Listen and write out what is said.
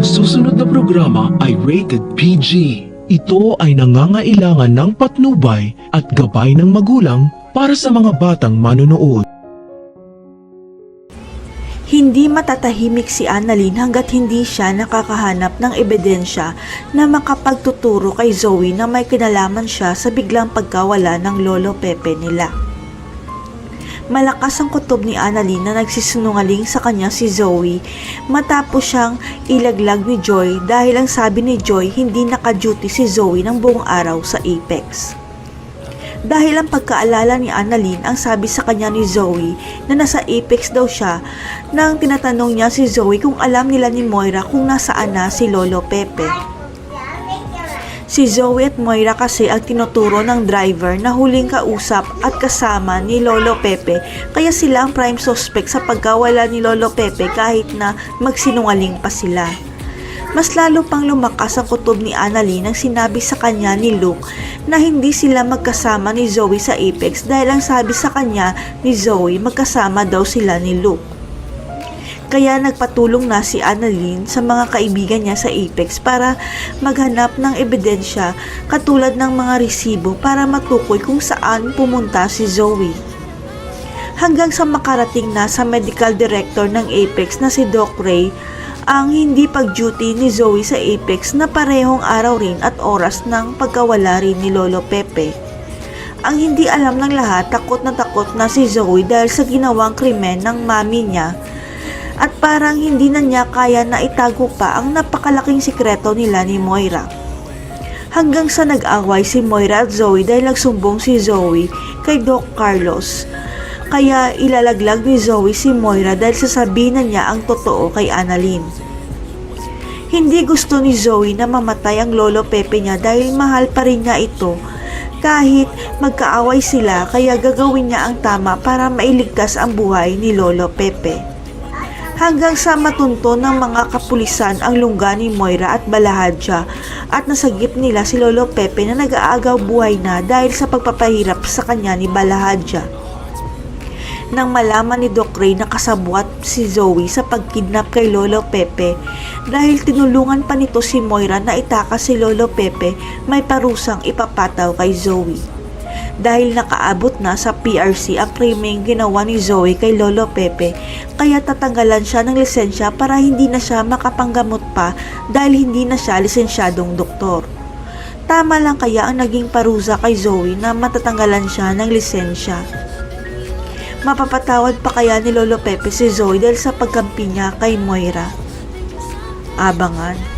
Ang susunod na programa ay rated PG. Ito ay nangangailangan ng patnubay at gabay ng magulang para sa mga batang manonood. Hindi matatahimik si Annalyn hanggat hindi siya nakakahanap ng ebidensya na makapagtuturo kay Zoe na may kinalaman siya sa biglang pagkawala ng Lolo Pepe nila. Malakas ang kutob ni Annalyn na nagsisinungaling sa kanya si Zoe matapos siyang ilaglag ni Joy dahil ang sabi ni Joy hindi naka-duty si Zoe ng buong araw sa Apex. Dahil ang pagkaalala ni Annalyn ang sabi sa kanya ni Zoe na nasa Apex daw siya nang tinatanong niya si Zoe kung alam nila ni Moira kung nasaan na si Lolo Pepe. Si Zoe at Moira kasi ang tinuturo ng driver na huling kausap at kasama ni Lolo Pepe kaya sila ang prime suspect sa pagkawala ni Lolo Pepe kahit na magsinungaling pa sila. Mas lalo pang lumakas ang kutob ni Annalyn nang sinabi sa kanya ni Luke na hindi sila magkasama ni Zoe sa Apex dahil ang sabi sa kanya ni Zoe magkasama daw sila ni Luke. Kaya nagpatulong na si Annalyn sa mga kaibigan niya sa Apex para maghanap ng ebidensya katulad ng mga resibo para matukoy kung saan pumunta si Zoe. Hanggang sa makarating na sa medical director ng Apex na si Doc Ray ang hindi pag-duty ni Zoe sa Apex na parehong araw rin at oras ng pagkawala rin ni Lolo Pepe. Ang hindi alam ng lahat, takot na si Zoe dahil sa ginawang krimen ng mami niya at parang hindi na niya kaya na itago pa ang napakalaking sikreto nila ni Moira. Hanggang sa nag-away si Moira at Zoe dahil nagsumbong si Zoe kay Doc Carlos. Kaya ilalaglag ni Zoe si Moira dahil sasabihin na niya ang totoo kay Annalyn. Hindi gusto ni Zoe na mamatay ang Lolo Pepe niya dahil mahal pa rin niya ito. Kahit magkaaway sila kaya gagawin niya ang tama para mailigtas ang buhay ni Lolo Pepe. Hanggang sa matunto ng mga kapulisan ang lungga ni Moira at Balahadja at nasagip nila si Lolo Pepe na nag-aagaw buhay na dahil sa pagpapahirap sa kanya ni Balahadja. Nang malaman ni Doc Ray na kasabwat si Zoe sa pagkidnap kay Lolo Pepe dahil tinulungan pa nito si Moira na itakas si Lolo Pepe, may parusang ipapataw kay Zoe. Dahil nakaabot na sa PRC ang krimeng ginawa ni Zoe kay Lolo Pepe, kaya tatanggalan siya ng lisensya para hindi na siya makapanggamot pa dahil hindi na siya lisensyadong doktor. Tama lang kaya ang naging parusa kay Zoe na matatanggalan siya ng lisensya. Mapapatawad pa kaya ni Lolo Pepe si Zoe dahil sa pagkampi niya kay Moira? Abangan.